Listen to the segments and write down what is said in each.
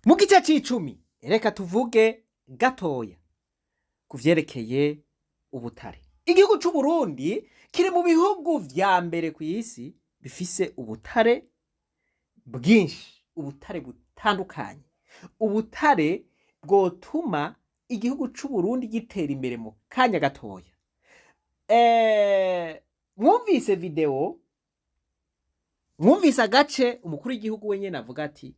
Mu gice c'icumi reka tuvuge gatoya kuvyerekeye ubutare. Igihugu c'u Burundi kiri mu bihugu vya mbere kw'isi bifise ubutare bwinshi, ubutare butandukanye, ubutare bwotuma igihugu c'u Burundi gitera imbere mu kanya gatoya. Mwumvise video, mwumvise agace umukuru w'igihugu wenyene avuga ati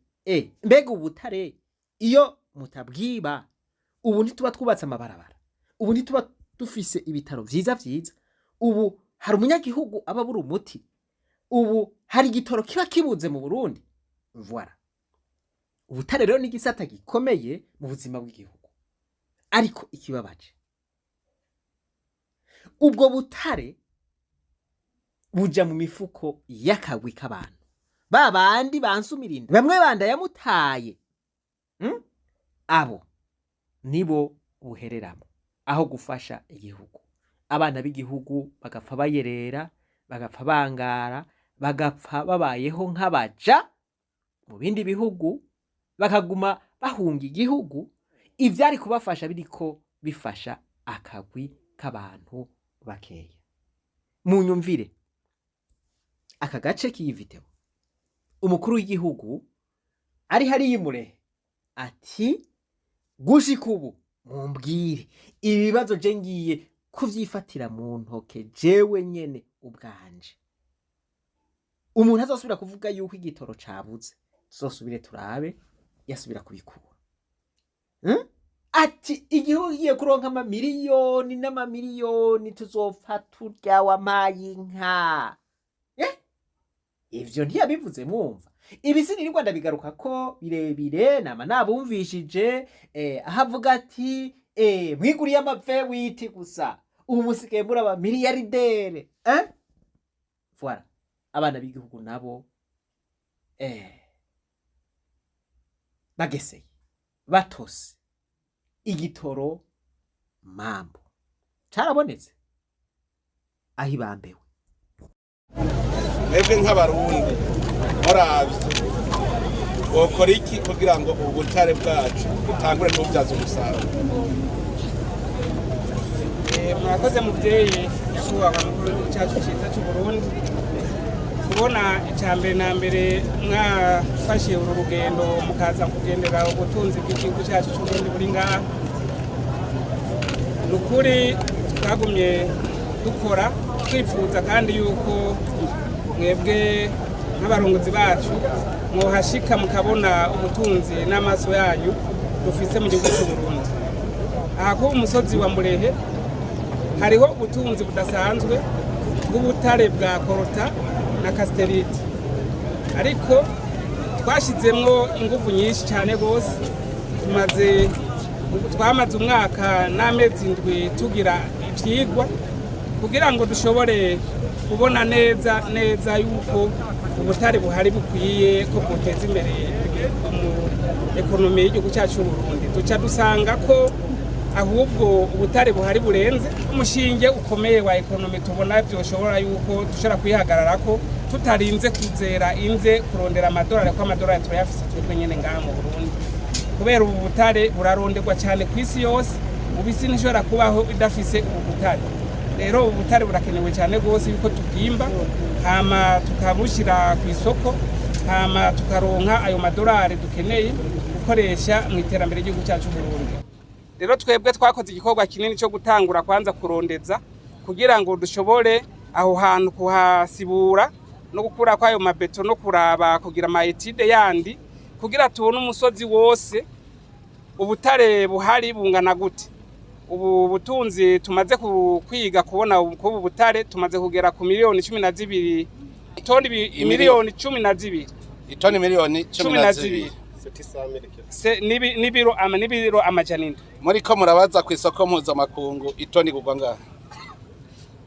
mbega ubutare iyo mutabwiba ubu ntituba twubatse amabarabara, ubu ntituba dufise ibitaro vyiza vyiza, ubu hari umunyagihugu aba abura umuti, ubu hari igitoro kiba kibuze mu Burundi. Voilà, ubutare rero ni igisata gikomeye mu buzima bw'igihugu, ariko ikibabaje ubwo butare buja mu mifuko y'akagwi k'abantu, babandi bansumirinda bamwe bandayamutaye, abo nibo buhereramo aho gufasha igihugu. Abana b'igihugu bagapfa bayerera, bagapfa bangara, bagapfa babayeho nk'abaja mu bindi bihugu, bakaguma bahunga igihugu. Ivyari kubafasha biriko bifasha akagwi k'abantu bakeya. Munyumvire aka gace k'iyi video, umukuru w'igihugu ari hariya Murehe ati gushika ubu mumbwire ibibazo je ngiye kuvyifatira mu ntoke jewe nyene ubwanje. Umuntu azosubira kuvuga yuko igitoro cabuze, tuzosubire turabe yasubira kubikura. Ati igihugu giye kuronka amamiliyoni n'amamiliyoni, tuzopfa turya wamaye inka. Ivyo ntiyabivuze mwumva. Ibisi ni Rwanda bigaruka ko birebire nama nabumvishije, ahavuga ati mwiguriye amave witi gusa ubu musigaye muri aba miliyardere. Voilà, abana b'igihugu nabo bageseye batose igitoro mambo carabonetse aho ibambewe. Mwebwe nk'abarundi muravye wokora iki kugira ngo ubutare bwacu butangure n'ubuvyaza umusaruro? Murakoze muvyeyi nyakubahwa mukuru w'igihugu cacu ciza c'u Burundi, kubona icambere na mbere mwafashe uru rugendo mukaza kugendera ubutunzi bw'igihugu cacu c'u Burundi buri ngaha. Nukuri twagumye dukora twifuza kandi yuko mwebwe nk'abarongozi bacu mwohashika mukabona ubutunzi n'amaso yanyu dufise mu gihugu cy'u Burundi. Aha ku umusozi wa Murehe hariho ubutunzi budasanzwe bw'ubutare bwa korota na casterite, ariko twashizemwo ingufu nyinshi cyane gose. Twamaze umwaka n'amezi 7 tugira ivyigwa kugira ngo dushobore kubona neza yuko ubutare buhari bukwiye ko buteza imbere mu ekonomi y'igihugu cyacu cy'u Burundi. Duca dusanga ko ahubwo ubutare buhari burenze umushinge ukomeye wa ekonomi. Tubona byoshobora yuko dushobora kwihagarara ko tutarinze kuzera inze kurondera amadolari, ko amadolari turayafise twebwe nyene ngaha mu Burundi, kubera ubu butare buraronderwa cyane ku isi yose. Ubisi nishobora kubaho idafise ubu butare. Rero ubutare burakenewe cyane gose yuko tubwimba hama tukabushira ku isoko, hama tukaronka ayo madolari dukeneye gukoresha mu iterambere ry'igihugu cyacu Burundi. Rero twebwe twakoze igikorwa kinini cyo gutangura kwanza kurondeza kugira ngo dushobore aho hantu kuhasibura no gukura kwa ayo mabeto no kuraba kugira ama etide yandi kugira tubone umusozi wose ubutare buhari bungana gute. Ubu butunzi tumaze kwiga kubona ubu butare tumaze kugera ku miliyoni 12 itoni miliyoni 12 itoni miliyoni 12 nibiro amajana 7. Muri ko murabaza ku isoko mpuzamakungu itoni kugwa ngaha?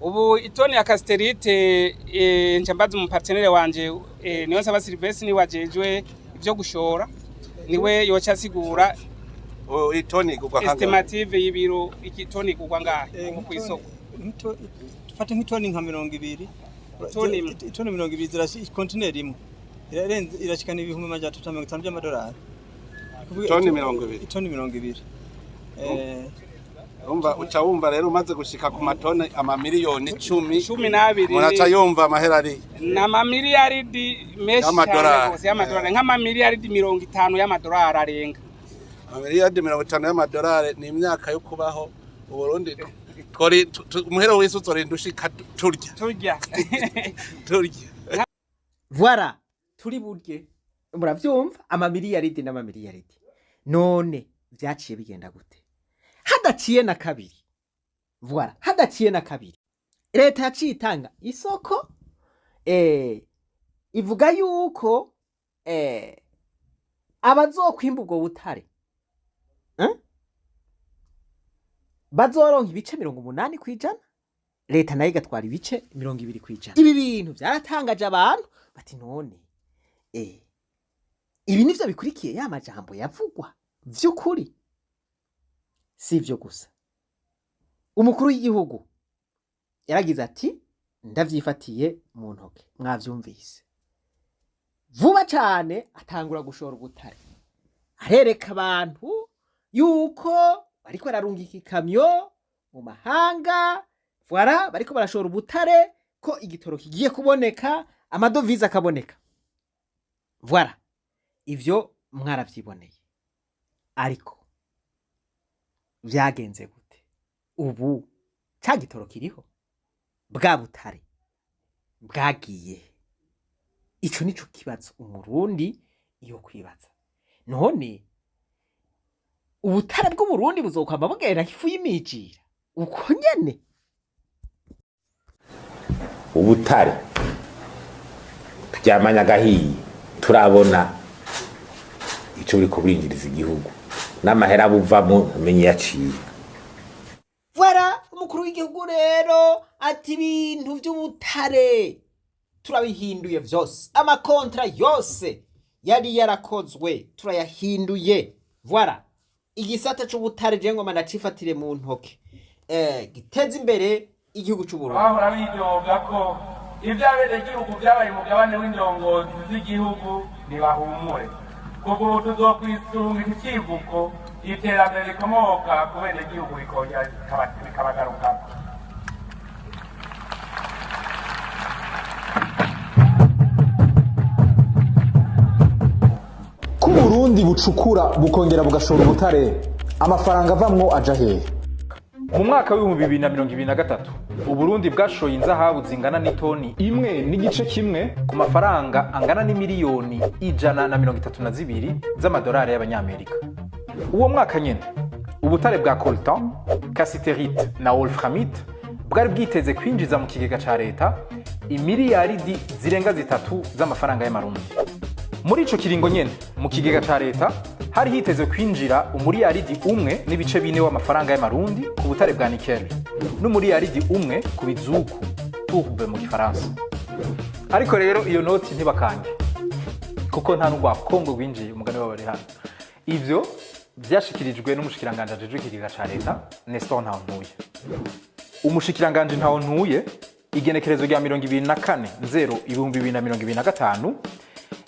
Ubu itoni ya casterite njambaza mu partenaire wanje niwe Saba Silvestre ni wajejwe ivyo gushora, niwe yoca sigura itoni kugwa ngaha. Estimative y'ibiro ikitoni kugwa ngaha ku isoko. Tufate nk'itoni nka 200. Itoni 200 zirashi container imwe. Irashikana ibihumbi 350 by'amadolari. Toni 20. Itoni 20. Uca wumva rero umaze gushika ku matoni amamiliyoni 10 12 muraca yumva amahera ari n'amamiliyaridi menshi cyane rwose y'amadolari nk'amamiliyaridi 50 y'amadolari arenga. amamiliyaridi 50 y'amadolari ni imyaka yo kubaho Uburundi umuhero wese uzorinda ushika turya. Voilà, turi burye muravyumva amamiliyaridi n'amamiliyaridi. None vyaciye bigenda gute? Hadaciye na kabiri. Voilà, hadaciye na kabiri. Leta yaciye itanga isoko ivuga yuko abazokwimba ubwo butare bazoronka ibice 80%, leta nayo igatwara ibice 20%. Ibi bintu byaratangaje abantu bati none ibi nivyo bikurikiye ya majambo yavugwa vy'ukuri. Sivyo gusa, umukuru w'igihugu yaragize ati ndavyifatiye mu ntoke. Mwavyumvise vuba cyane atangura gushora ubutare, arereka abantu yuko bariko bararungika ikamyo mu mahanga. Voilà, bariko barashora ubutare ko igitoro kigiye kuboneka, amadovize akaboneka. Voilà, ivyo mwaravyiboneye. Ariko vyagenze gute? Ubu ca gitoro kiriho, bwa butare bwagiye. Ico nico kibazo umurundi iyo kwibaza. None ubutare bw'Uburundi buzokwamba bugera ifu y'imijira uko nyene? Ubutare turyamanya gahiye turabona ico buri kubinjiriza igihugu n'amahera buvamo umenye yaciye. Voilà, umukuru w'igihugu rero ati ibintu by'ubutare turabihinduye vyose, amakontra yose yari yarakozwe turayahinduye. Voilà, igisata c'ubutare je ngoma ndacifatire mu ntoke giteza imbere igihugu c'Uburundi. Bahora bidoga ko ivyabere igihugu byabaye umugabane w'indongozi z'igihugu ntibahumure, kuko ubu tuzokwisunga ikivuko iterambere rikomoka ku bene igihugu rikongera bikabagarukako. Ko Burundi bucukura bukongera bugashora ubutare, amafaranga avamwo aja hehe? Mu mwaka w'ibihumbi 2023 Uburundi bwashoye inzahabu zingana n'itoni 1.1 ku mafaranga angana n'imiliyoni 132 z'amadolari y'abanyamerika. Uwo mwaka nyene ubutare bwa coltan, cassiterite na wolframite bwari bwiteze kwinjiza mu kigega ca leta imiliyaridi zirenga 3 z'amafaranga y'amarundi. Muri ico kiringo nyene mu kigega ca leta hari hiteze kwinjira umuriyaridi 1.4 w'amafaranga y'amarundi ku butare bwa nickel n'umuriyaridi 1 ku bizuku tourbe mu gifaransa. Ariko rero iyo noti ntibakange kuko nta n'ugwa Kongo gwinjiye umugani w'abari hano. Ivyo byashikirijwe n'umushikiranganje ajejwe ikigega ca leta Nestor Ntawontuye. Umushikiranganje Ntawontuye igenekerezo rya 24/0/2025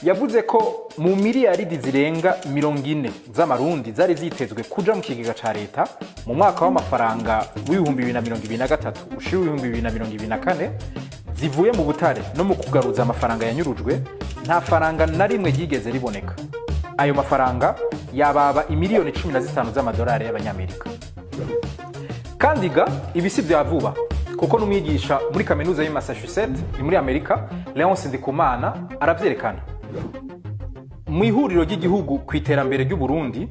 yavuze ko mu miliyaridi zirenga 40 z'amarundi zari zitezwe kuja mu kigega ca leta mu mwaka w'amafaranga w'2023 ushira 2024 zivuye mu butare no mu kugaruza amafaranga yanyurujwe, nta faranga na rimwe yigeze riboneka. Ayo mafaranga yababa imiliyoni 15 z'amadolari y'abanyamerika. Kandi ibisi bya vuba kuko n'umwigisha muri kaminuza y'I Massachusetts muri Amerika Leonce Ndikumana aravyerekana. Mu ihuriro ry'igihugu ku iterambere ry'u Burundi,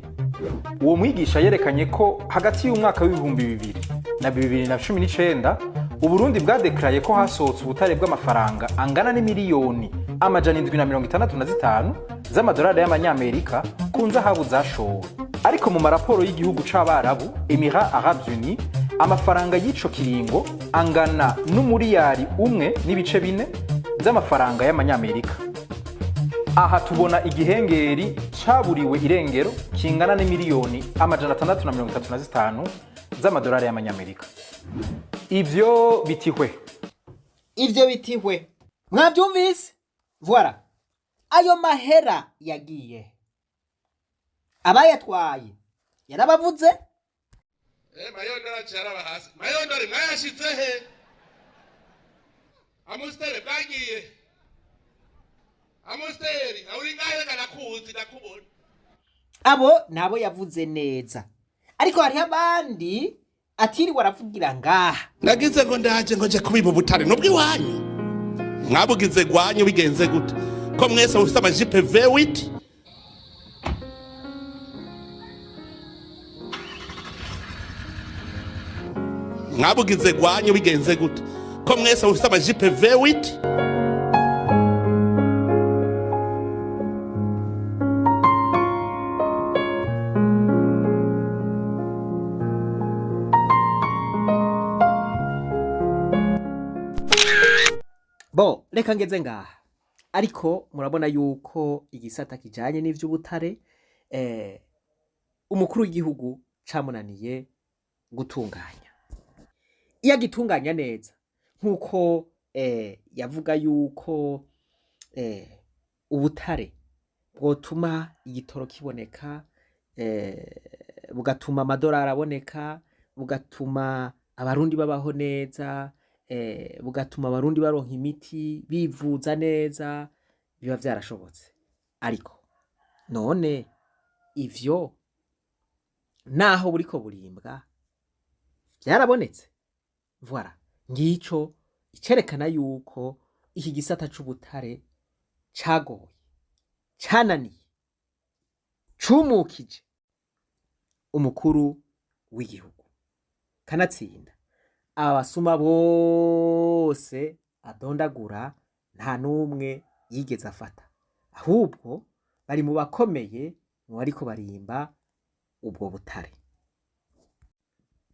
uwo mwigisha yerekanye ko hagati y'umwaka w'2000 na 2019 Uburundi bwadeklaraye ko hasohotse ubutare bw'amafaranga angana n'imiliyoni 765 z'amadolari y'amanyamerika ku nzahabu zashowe. Ariko mu maraporo y'igihugu c'Abarabu Emirats Arabes Unis amafaranga y'ico kiringo angana n'umuriyari 1.4 z'amafaranga y'amanyamerika. Aha tubona igihengeri caburiwe irengero kingana n'imiliyoni 635 z'amadolari y'amanyamerika. Ivyo bitihwe mwavyumvise? Voilà, ayo mahera yagiye abayatwaye yarabavuze. Mayondora cyaraba hasi. Mayondora mwayashitse he? Amustere bwagiye. Amustere uri ngahe kanakuzi nakubona. Abo nabo yavuze neza, ariko hariho abandi atiriwe aravugira ngaha. Nagize ngo ndaje ngo je kubiba ubutare nubwo iwanyu. Mwabugize gwanyu bigenze gute? Ko mwese ufite amajipe V8? Mwabugize gwanyu bigenze gute? Ko mwese ufite amajipe V8? Bo reka ngeze ngaha, ariko murabona yuko igisata kijanye n'ivy'ubutare umukuru w'igihugu camunaniye gutunganya. Iyo agitunganya neza nk'uko yavuga yuko ubutare bwotuma igitoro kiboneka, bugatuma amadolari aboneka, bugatuma abarundi babaho neza, bugatuma abarundi baronka imiti bivuza neza, biba vyarashobotse. Ariko none ivyo naho buriko burimbwa vyarabonetse. Voilà, ngico icerekana yuko iki gisata c'ubutare cagoye, cananiye, cumukije umukuru w'igihugu, kanatsinda abasuma bose adondagura nta numwe yigeze afata, ahubwo bari mu bakomeye mu bariko barimba ubwo butare.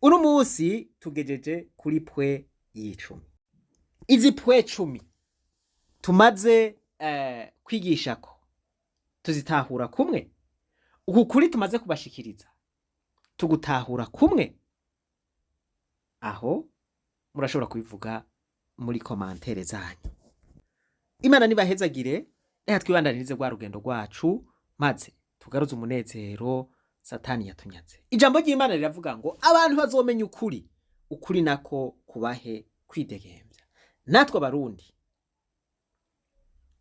Uno musi tugejeje kuri pwe y'icumi. Izi pwe 10 tumaze kwigishako tuzitahura kumwe. Uku kuri tumaze kubashikiriza tugutahura kumwe. Aho murashobora kubivuga muri komantere zanyu. Imana nibahezagire, reka twibandanirize rwa rugendo rwacu maze tugaruze umunezero Satani yatunyaze. Ijambo ry'Imana riravuga ngo abantu bazomenya ukuri, ukuri nako kubahe kwidegemvya. Natwe abarundi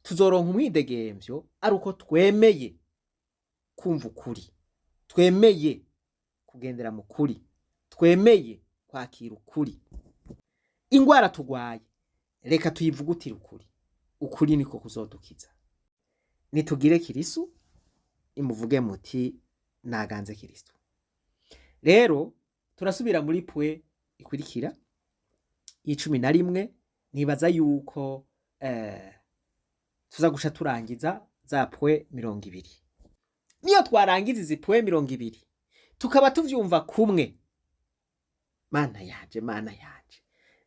tuzoronka umwidegemvyo ari uko twemeye kumva ukuri, twemeye kugendera mu kuri, twemeye kwakira ukuri. Ingwara tugwaye reka tuyivugutire ukuri, ukuri niko kuzodukiza. Nitugire Kristo, imuvuge muti naganze Kristo. Rero turasubira muri pwe ikurikira y'11. Nibaza yuko tuza gusha turangiza za pwe 20. Niyo twarangiza izi pwe 20 tukaba tuvyumva kumwe, mana yanje,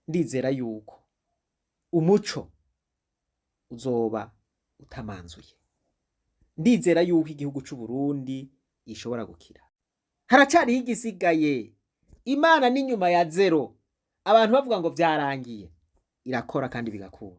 ndizera yuko umuco uzoba utamanzuye. Ndizera yuko igihugu c'u Burundi ishobora gukira. Haracari igisigaye. Imana ni nyuma ya zero. Abantu bavuga ngo vyarangiye, irakora kandi bigakura.